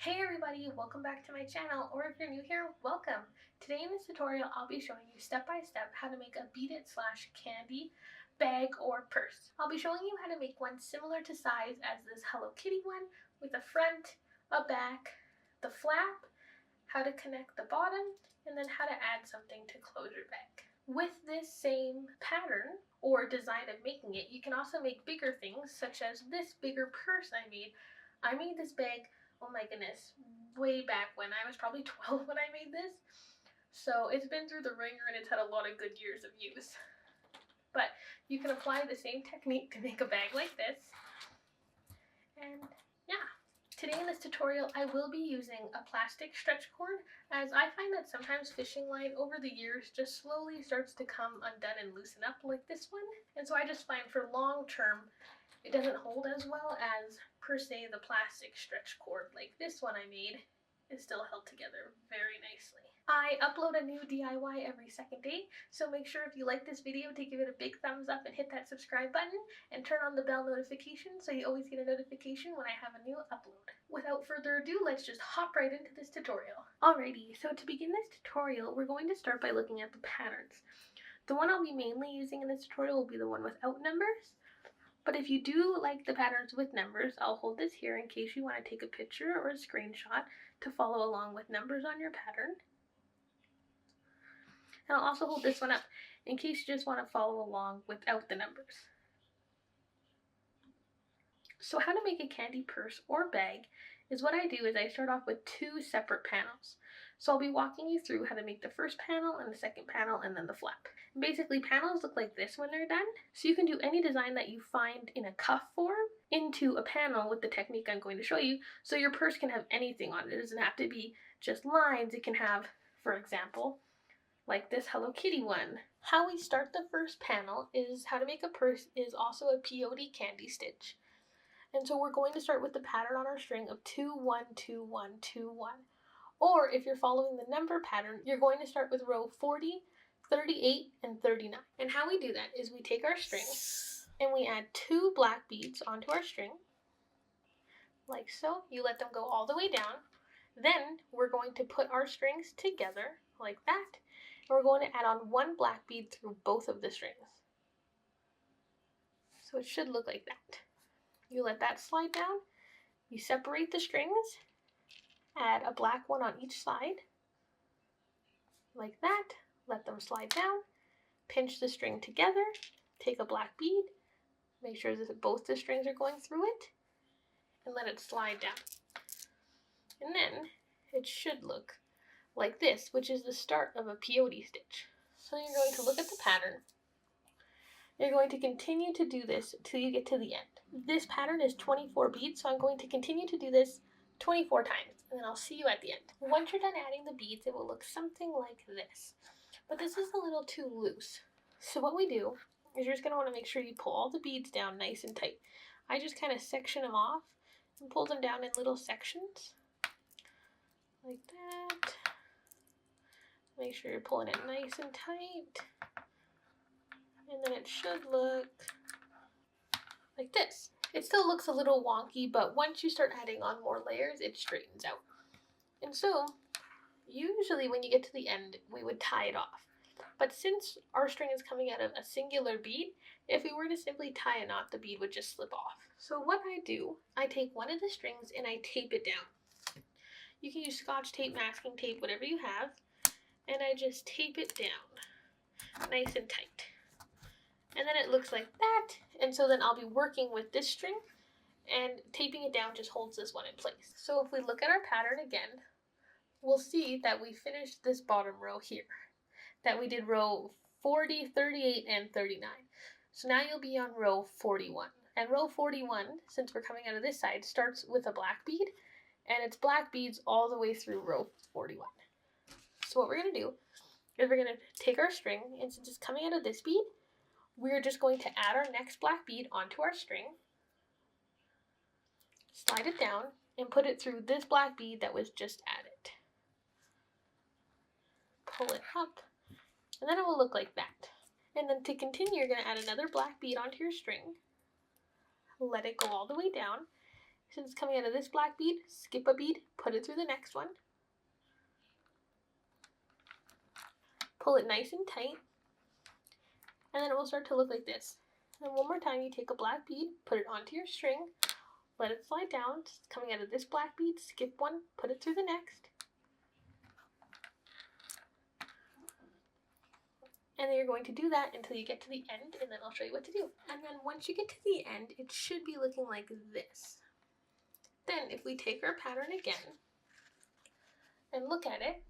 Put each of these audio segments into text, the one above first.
Hey everybody, welcome back to my channel, or if you're new here, welcome. Today in this tutorial, I'll be showing you step by step how to make a beaded / candy bag or purse. I'll be showing you how to make one similar to size as this Hello Kitty one with a front, a back, the flap, how to connect the bottom, and then how to add something to close your bag. With this same pattern or design of making it, you can also make bigger things such as this bigger purse I made. I made this bag, oh my goodness, way back when. I was probably 12 when I made this. So it's been through the ringer and it's had a lot of good years of use. But you can apply the same technique to make a bag like this. And yeah, today in this tutorial I will be using a plastic stretch cord, as I find that sometimes fishing line over the years just slowly starts to come undone and loosen up like this one. And so I just find for long term it doesn't hold as well as, per se, the plastic stretch cord like this one I made is still held together very nicely. I upload a new DIY every second day, so make sure if you like this video to give it a big thumbs up and hit that subscribe button and turn on the bell notification so you always get a notification when I have a new upload. Without further ado, let's just hop right into this tutorial. Alrighty, so to begin this tutorial, we're going to start by looking at the patterns. The one I'll be mainly using in this tutorial will be the one without numbers. But if you do like the patterns with numbers, I'll hold this here in case you want to take a picture or a screenshot to follow along with numbers on your pattern. And I'll also hold this one up in case you just want to follow along without the numbers. So how to make a candy purse or bag is what I do is I start off with two separate panels. So I'll be walking you through how to make the first panel and the second panel and then the flap. And basically panels look like this when they're done. So you can do any design that you find in a cuff form into a panel with the technique I'm going to show you. So your purse can have anything on it. It doesn't have to be just lines. It can have, for example, like this Hello Kitty one. How we start the first panel is how to make a purse is also a peyote candy stitch. And so we're going to start with the pattern on our string of 2, 1, 2, 1, 2, 1. Or if you're following the number pattern, you're going to start with row 40, 38, and 39. And how we do that is we take our string and we add 2 black beads onto our string, like so. You let them go all the way down. Then we're going to put our strings together like that. And we're going to add on 1 black bead through both of the strings. So it should look like that. You let that slide down. You separate the strings. Add a black one on each side, like that. Let them slide down. Pinch the string together. Take a black bead. Make sure that both the strings are going through it. And let it slide down. And then it should look like this, which is the start of a peyote stitch. So you're going to look at the pattern. You're going to continue to do this until you get to the end. This pattern is 24 beads, so I'm going to continue to do this 24 times, and then I'll see you at the end. Once you're done adding the beads, it will look something like this. But this is a little too loose. So what we do is you're just going to want to make sure you pull all the beads down nice and tight. I just kind of section them off and pull them down in little sections. Like that. Make sure you're pulling it nice and tight. And then it should look like this. It still looks a little wonky, but once you start adding on more layers, it straightens out. And so, usually when you get to the end, we would tie it off. But since our string is coming out of a singular bead, if we were to simply tie a knot, the bead would just slip off. So what I do, I take one of the strings and I tape it down. You can use Scotch tape, masking tape, whatever you have. And I just tape it down, nice and tight. And then it looks like that, and so then I'll be working with this string, and taping it down just holds this one in place. So if we look at our pattern again, we'll see that we finished this bottom row here, that we did row 40, 38, and 39. So now you'll be on row 41. And row 41, since we're coming out of this side, starts with a black bead, and it's black beads all the way through row 41. So what we're going to do is we're going to take our string, and since it's coming out of this bead, we're just going to add our next black bead onto our string, slide it down, and put it through this black bead that was just added. Pull it up, and then it will look like that. And then to continue, you're going to add another black bead onto your string, let it go all the way down, Since it's coming out of this black bead, skip a bead, put it through the next one. Pull it nice and tight, and then it will start to look like this. And one more time, you take a black bead, put it onto your string, let it slide down. It's coming out of this black bead, skip one, put it through the next. And then you're going to do that until you get to the end, and then I'll show you what to do. And then once you get to the end, it should be looking like this. Then if we take our pattern again and look at it,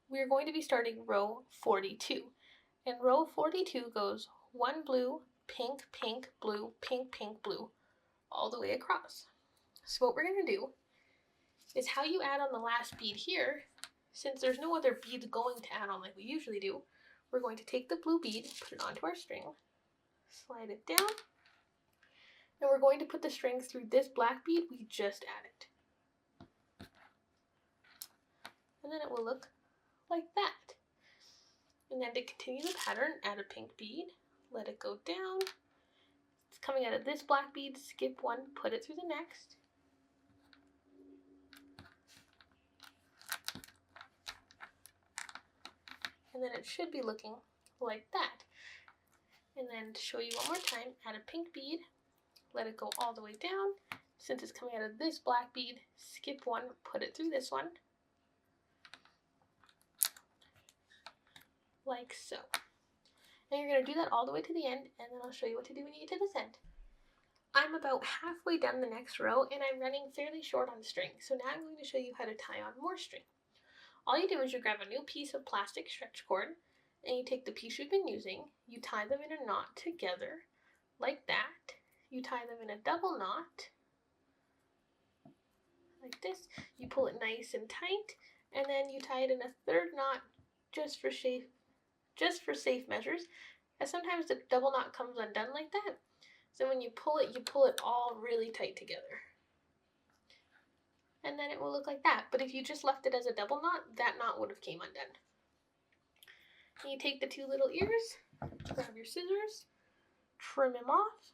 we're going to be starting row 42. And row 42 goes 1 blue, pink, pink, blue, pink, pink, blue, all the way across. So what we're going to do is how you add on the last bead here, since there's no other beads going to add on like we usually do, we're going to take the blue bead, put it onto our string, slide it down, and we're going to put the strings through this black bead we just added. And then it will look like that. And then to continue the pattern, add a pink bead, let it go down. It's coming out of this black bead, skip one, put it through the next. And then it should be looking like that. And then to show you one more time, add a pink bead, let it go all the way down. Since it's coming out of this black bead, skip one, put it through this one, like so. And you're going to do that all the way to the end, and then I'll show you what to do when you get to this end. I'm about halfway down the next row, and I'm running fairly short on string, so now I'm going to show you how to tie on more string. All you do is you grab a new piece of plastic stretch cord, and you take the piece you've been using, you tie them in a knot together, like that. You tie them in a double knot, like this. You pull it nice and tight, and then you tie it in a third knot just for safe measures, as sometimes the double knot comes undone like that. So when you pull it all really tight together. And then it will look like that. But if you just left it as a double knot, that knot would have came undone. And you take the two little ears, grab your scissors, trim them off,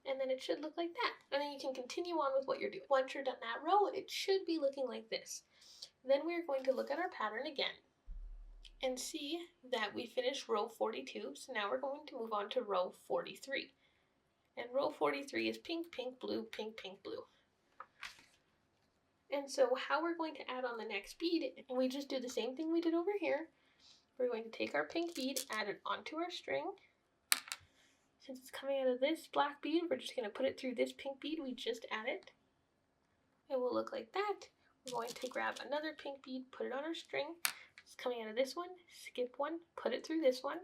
and then it should look like that. And then you can continue on with what you're doing. Once you're done that row, it should be looking like this. Then we're going to look at our pattern again and see that we finished row 42. So now we're going to move on to row 43. And row 43 is pink, pink, blue, pink, pink, blue. And so how we're going to add on the next bead, and we just do the same thing we did over here. We're going to take our pink bead, add it onto our string. Since it's coming out of this black bead, we're just going to put it through this pink bead we just added. It will look like that. We're going to grab another pink bead, put it on our string. It's coming out of this one, skip one, put it through this one.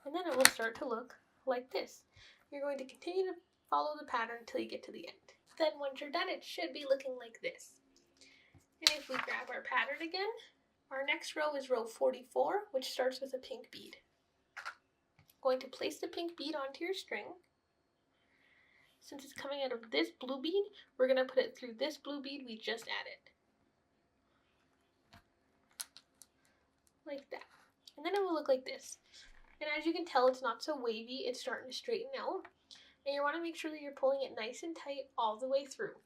And then it will start to look like this. You're going to continue to follow the pattern until you get to the end. Then once you're done, it should be looking like this. And if we grab our pattern again, our next row is row 44, which starts with a pink bead. Going to place the pink bead onto your string. Since it's coming out of this blue bead, we're going to put it through this blue bead we just added. Like that. And then it will look like this. And as you can tell, it's not so wavy, it's starting to straighten out. And you want to make sure that you're pulling it nice and tight all the way through.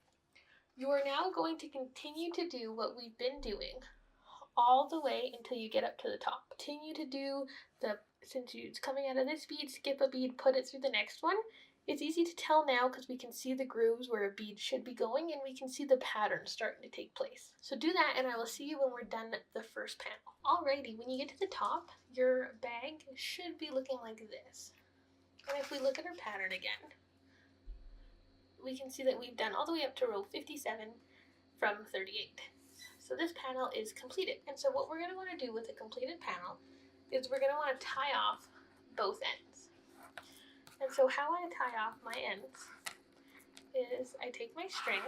You are now going to continue to do what we've been doing all the way until you get up to the top. Continue to do since it's coming out of this bead, skip a bead, put it through the next one. It's easy to tell now because we can see the grooves where a bead should be going, and we can see the pattern starting to take place. So do that, and I will see you when we're done the first panel. Alrighty, when you get to the top, your bag should be looking like this. And if we look at our pattern again, we can see that we've done all the way up to row 57 from 38. So this panel is completed. And so what we're going to want to do with a completed panel is we're going to want to tie off both ends. And so how I tie off my ends is I take my string,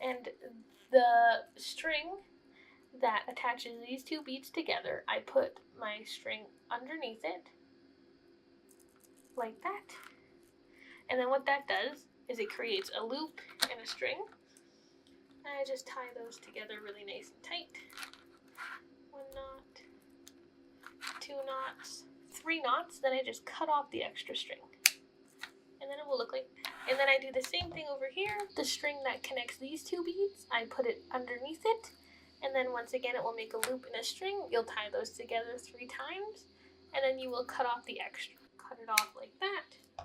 and the string that attaches these two beads together, I put my string underneath it, like that. And then what that does is it creates a loop and a string. And I just tie those together really nice and tight. One knot, 2 knots, 3 knots, then I just cut off the extra string. And then it will look like, and then I do the same thing over here. The string that connects these 2 beads, I put it underneath it, and then once again it will make a loop in a string. You'll tie those together 3 times, and then you will cut off the extra. Cut it off like that,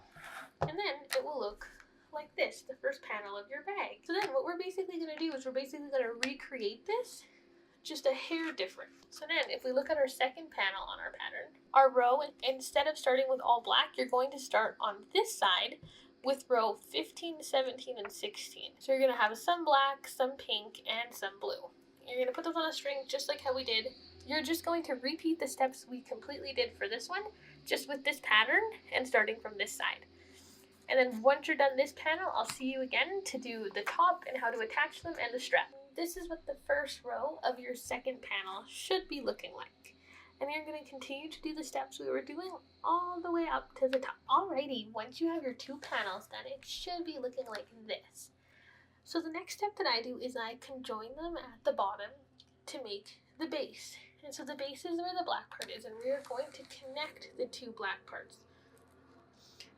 and then it will look like this, the first panel of your bag. So then what we're basically going to do is we're basically going to recreate this just a hair different. So then if we look at our second panel on our pattern, our row, instead of starting with all black, you're going to start on this side with row 15, 17, and 16. So you're going to have some black, some pink, and some blue. You're going to put those on a string just like how we did. You're just going to repeat the steps we completely did for this one, just with this pattern and starting from this side. And then once you're done this panel, I'll see you again to do the top and how to attach them and the strap. This is what the first row of your second panel should be looking like. And you're going to continue to do the steps we were doing all the way up to the top. Alrighty, once you have your 2 panels done, it should be looking like this. So the next step that I do is I conjoin them at the bottom to make the base. And so the base is where the black part is, and we are going to connect the 2 black parts.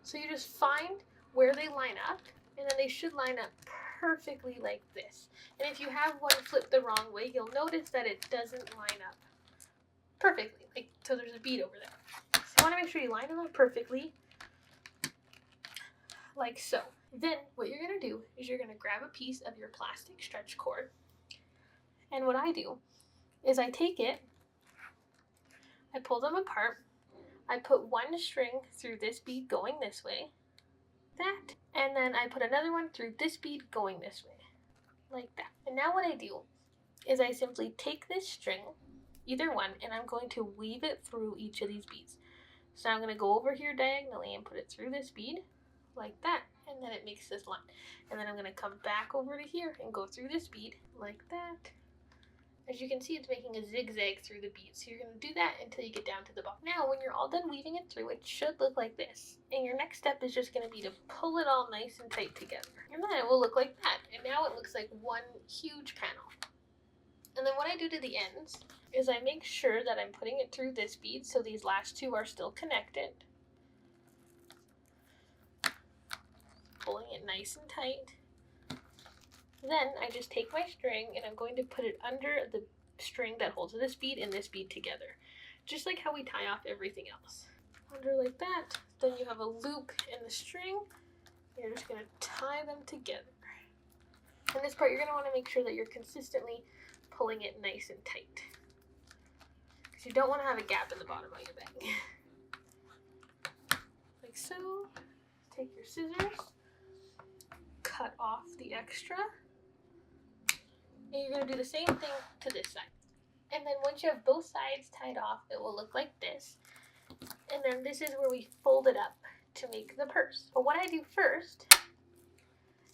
So you just find where they line up, and then they should line up perfectly like this. And if you have one flipped the wrong way, you'll notice that it doesn't line up perfectly. Like, so there's a bead over there. So you want to make sure you line them up perfectly, like so. Then what you're going to do is you're going to grab a piece of your plastic stretch cord. And what I do is I take it, I pull them apart, I put one string through this bead going this way, that, and then I put another one through this bead going this way, like that. And now what I do is I simply take this string, either one, and I'm going to weave it through each of these beads. So I'm going to go over here diagonally and put it through this bead, like that, and then it makes this line. And then I'm going to come back over to here and go through this bead, like that. As you can see, it's making a zigzag through the beads. So you're going to do that until you get down to the bottom. Now, when you're all done weaving it through, it should look like this. And your next step is just going to be to pull it all nice and tight together. And then it will look like that. And now it looks like one huge panel. And then what I do to the ends is I make sure that I'm putting it through this bead so these last 2 are still connected. Pulling it nice and tight. Then I just take my string and I'm going to put it under the string that holds this bead and this bead together. Just like how we tie off everything else. Under like that, then you have a loop in the string. You're just going to tie them together. And this part, you're going to want to make sure that you're consistently pulling it nice and tight. Because you don't want to have a gap in the bottom of your bag. Like so. Take your scissors, cut off the extra. And you're going to do the same thing to this side. And then once you have both sides tied off, it will look like this. And then this is where we fold it up to make the purse. But what I do first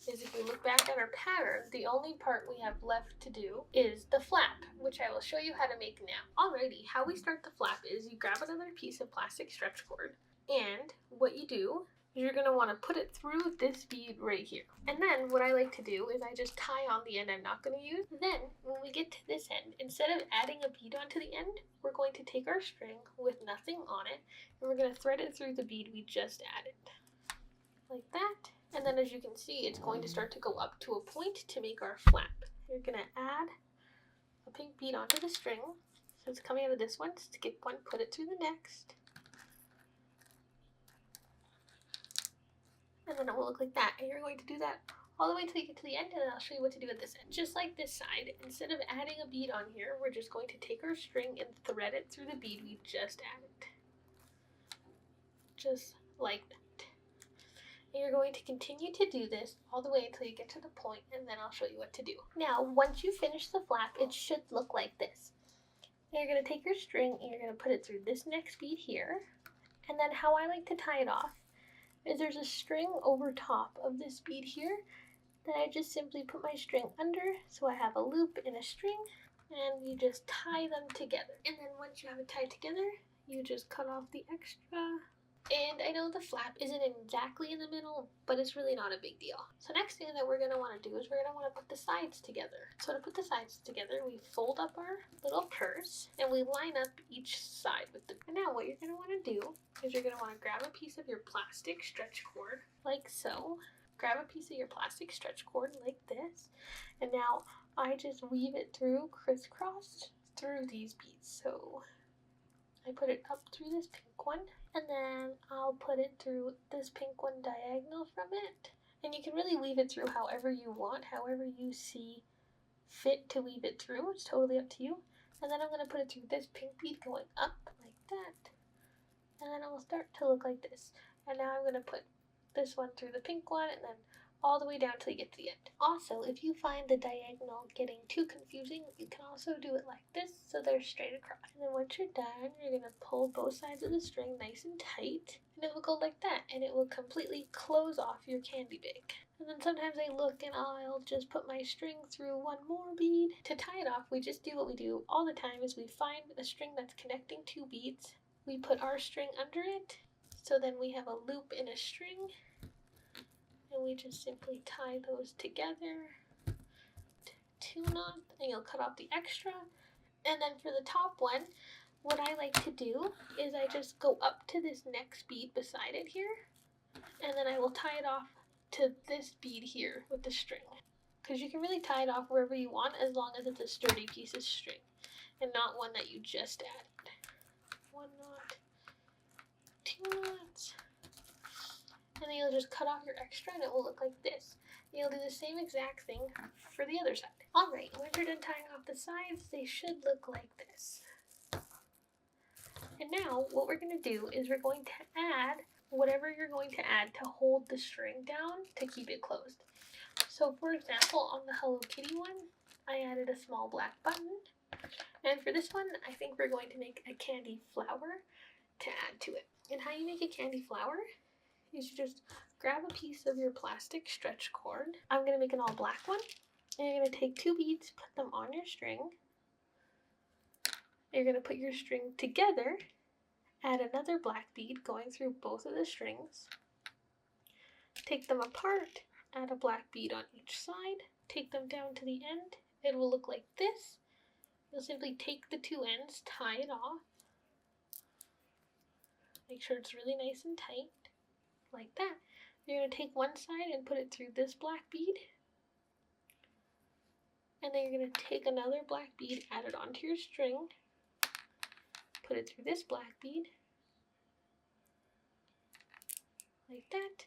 is if we look back at our pattern, the only part we have left to do is the flap, which I will show you how to make now. Alrighty, how we start the flap is you grab another piece of plastic stretch cord, and what you do you're going to want to put it through this bead right here. And then what I like to do is I just tie on the end I'm not going to use. Then when we get to this end, instead of adding a bead onto the end, we're going to take our string with nothing on it and we're going to thread it through the bead we just added. Like that. And then as you can see, it's going to start to go up to a point to make our flap. You're going to add a pink bead onto the string. So it's coming out of this one, skip one, put it through the next. And then it will look like that. And you're going to do that all the way until you get to the end, and then I'll show you what to do at this end. Just like this side, instead of adding a bead on here, we're just going to take our string and thread it through the bead we just added. Just like that. And you're going to continue to do this all the way until you get to the point, and then I'll show you what to do. Now, once you finish the flap, it should look like this. And you're going to take your string and you're going to put it through this next bead here. And then how I like to tie it off is there's a string over top of this bead here that I just simply put my string under, so I have a loop and a string, and you just tie them together. And then once you have it tied together, you just cut off the extra And I know the flap isn't exactly in the middle, but it's really not a big deal. So next thing that we're going to want to do is we're going to want to put the sides together. So to put the sides together, we fold up our little purse and we line up each side with the... And now what you're going to want to do is you're going to want to grab a piece of your plastic stretch cord like so. Grab a piece of your plastic stretch cord like this. And now I just weave it through crisscross through these beads. So I put it up through this pink one, and then I'll put it through this pink one diagonal from it. And you can really weave it through however you want, however you see fit to weave it through. It's totally up to you. And then I'm going to put it through this pink bead going up like that. And then it will start to look like this. And now I'm going to put this one through the pink one and then all the way down till you get to the end. Also, if you find the diagonal getting too confusing, you can also do it like this so they're straight across. And then once you're done, you're going to pull both sides of the string nice and tight, and it will go like that, and it will completely close off your candy bag. And then sometimes I look and I'll just put my string through one more bead. To tie it off, we just do what we do all the time is we find a string that's connecting two beads. We put our string under it, so then we have a loop in a string. And we just simply tie those together, 2 knots, and you'll cut off the extra. And then for the top one, what I like to do is I just go up to this next bead beside it here, and then I will tie it off to this bead here with the string. Because you can really tie it off wherever you want as long as it's a sturdy piece of string and not one that you just added. 1 knot, 2 knots. And then you'll just cut off your extra and it will look like this. And you'll do the same exact thing for the other side. Alright, once you're done tying off the sides, they should look like this. And now, what we're going to do is we're going to add whatever you're going to add to hold the string down to keep it closed. So for example, on the Hello Kitty one, I added a small black button. And for this one, I think we're going to make a candy flower to add to it. And how you make a candy flower is you just grab a piece of your plastic stretch cord. I'm going to make an all black one. And you're going to take 2 beads, put them on your string. You're going to put your string together, add another black bead going through both of the strings. Take them apart, add a black bead on each side. Take them down to the end. It will look like this. You'll simply take the 2 ends, tie it off. Make sure it's really nice and tight. Like that. You're going to take one side and put it through this black bead. And then you're going to take another black bead, add it onto your string. Put it through this black bead. Like that.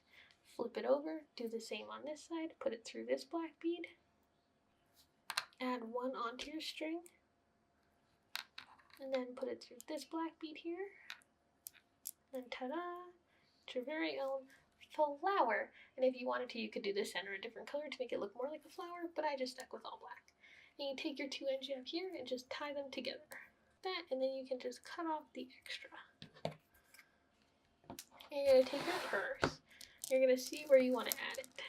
Flip it over. Do the same on this side. Put it through this black bead. Add one onto your string. And then put it through this black bead here. And ta-da! It's your very own flower. And if you wanted to, you could do the center a different color to make it look more like a flower, but I just stuck with all black. And you take your 2 ends you have here and just tie them together. That, and then you can just cut off the extra. And you're going to take your purse. You're going to see where you want to add it.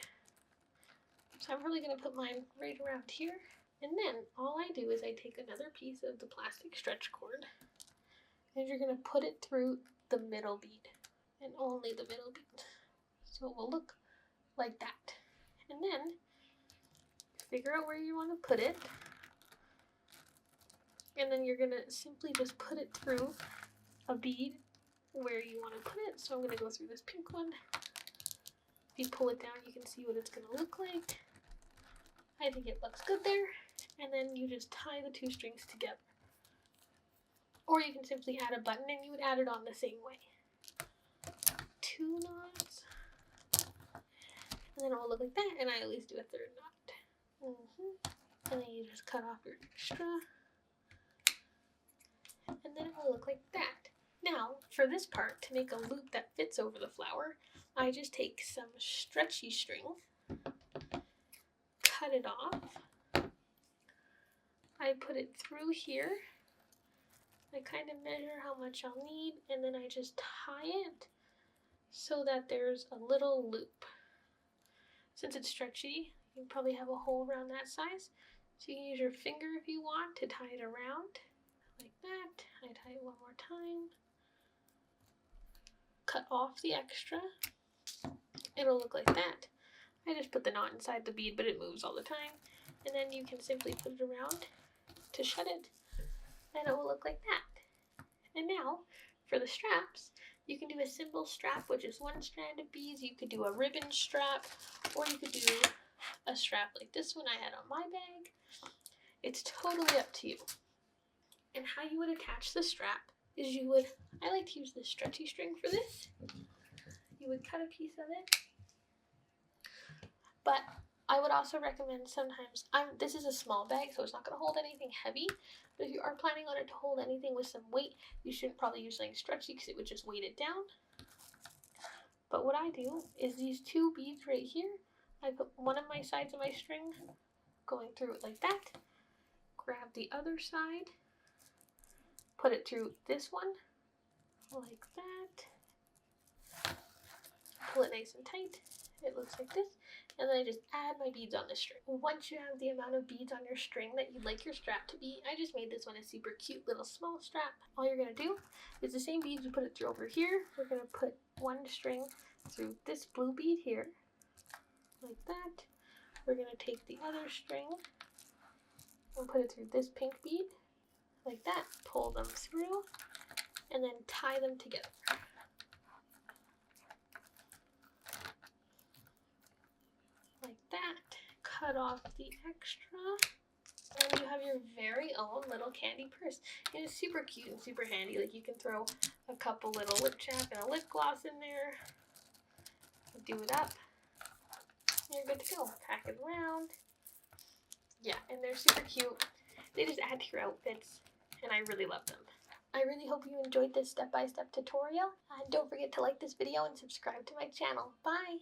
So I'm probably going to put mine right around here. And then all I do is I take another piece of the plastic stretch cord and you're going to put it through the middle bead and only the middle bead. So it will look like that. And then figure out where you want to put it. And then you're going to simply just put it through a bead where you want to put it. So I'm going to go through this pink one. If you pull it down, you can see what it's going to look like. I think it looks good there. And then you just tie the 2 strings together. Or you can simply add a button and you would add it on the same way. 2 knots. And then it will look like that. And I always do a 3rd knot. And then you just cut off your extra. And then it will look like that. Now, for this part, to make a loop that fits over the flower, I just take some stretchy string, cut it off, I put it through here, I kind of measure how much I'll need, and then I just tie it so that there's a little loop. Since it's stretchy, you can probably have a hole around that size, so you can use your finger if you want to tie it around, like that. I tie it one more time. cut off the extra, it'll look like that. I just put the knot inside the bead, but it moves all the time. And then you can simply put it around to shut it, and it will look like that. And now, for the straps, you can do a simple strap, which is one strand of beads. You could do a ribbon strap, or you could do a strap like this one I had on my bag. It's totally up to you. And how you would attach the strap is I like to use this stretchy string for this. You would cut a piece of it. But I would also recommend sometimes, this is a small bag, so it's not going to hold anything heavy. But if you are planning on it to hold anything with some weight, you shouldn't probably use something stretchy because it would just weight it down. But what I do is these two beads right here, I put one of my sides of my string going through it like that. Grab the other side, put it through this one like that. Pull it nice and tight. It looks like this. And then I just add my beads on the string. Once you have the amount of beads on your string that you'd like your strap to be, I just made this one a super cute little small strap. All you're going to do is the same beads you put it through over here. We're going to put one string through this blue bead here, like that. We're going to take the other string and put it through this pink bead, like that. Pull them through, and then tie them together. Like that. Cut off the extra, and you have your very own little candy purse. It is super cute and super handy. Like, you can throw a couple little lip chap and a lip gloss in there, do it up, you're good to go. Pack it around. Yeah, and they're super cute. They just add to your outfits, and I really love them. I really hope you enjoyed this step-by-step tutorial, and don't forget to like this video and subscribe to my channel. Bye!